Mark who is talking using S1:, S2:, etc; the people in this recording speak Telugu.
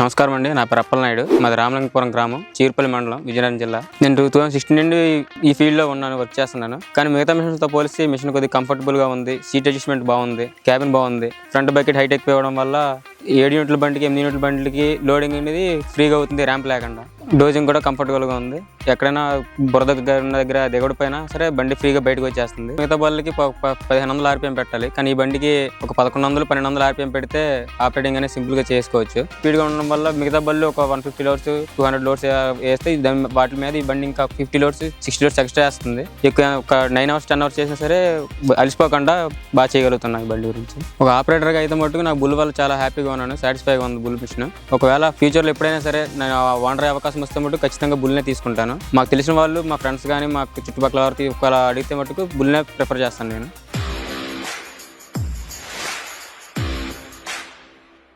S1: నమస్కారం అండి. నా పేరు అప్పలనాయుడు. మాది రామలింగపురం గ్రామం, చీర్పల్లి మండలం, విజయనగరం జిల్లా. నేను 2016 నుండి ఈ ఫీల్డ్లో ఉన్నాను, వర్క్ చేస్తున్నాను. కానీ మిగతా మిషన్స్తో పోలిస్తే మిషన్ కొద్దిగా కంఫర్టబుల్గా ఉంది, సీట్ అడ్జస్ట్మెంట్ బాగుంది, క్యాబిన్ బాగుంది, ఫ్రంట్ బకెట్ హైట్ ఎక్కువ ఇవ్వడం వల్ల 7 యూనిట్ల బండికి 8 యూనిట్ల బండికి లోడింగ్ అనేది ఫ్రీగా అవుతుంది, ర్యాంప్ లేకుండా. డోజింగ్ కూడా కంఫర్టబుల్గా ఉంది. ఎక్కడైనా బురద దగ్గర దిగడు పైన సరే బండి ఫ్రీగా బయటకు వచ్చేస్తుంది. మిగతా బళ్ళకి 1500 ఆర్పిఎం పెట్టాలి, కానీ ఈ బండికి ఒక 1100-1200 ఆర్పిఎం పెడితే ఆపరేటింగ్ అనేది సింపుల్గా చేసుకోవచ్చు. స్పీడ్గా ఉండడం వల్ల మిగతా బళ్ళు ఒక 150 లోడ్స్ 200 లోడ్స్ వేస్తే వాటి మీద ఈ బండి ఇంకా 50 లోడ్స్ 60 లోడ్స్ ఎక్స్ట్రా వేస్తుంది. ఎక్కువ ఒక 9 అవర్స్ 10 అవర్స్ చేసినా సరే అలసిపోకుండా బాగా చేయగలుగుతున్నాను ఈ బండి గురించి. ఒక ఆపరేటర్గా అయితే మటుకు నాకు బుల్ వల్ల చాలా హ్యాపీగా ఉన్నాను, సాటిస్ఫైగా ఉంది బుల్ మిషన్. ఒకవేళ ఫ్యూచర్లో ఎప్పుడైనా సరే నేను ఓనర్ అవకాశం వస్తే మటుకు ఖచ్చితంగా బుల్నే తీసుకుంటాను. మాకు తెలిసిన వాళ్ళు, మా ఫ్రెండ్స్ కానీ, మాకు చుట్టుపక్కల వారికి ఒకవేళ అడిగితే మటుకు బుల్నే ప్రిఫర్ చేస్తాను నేను.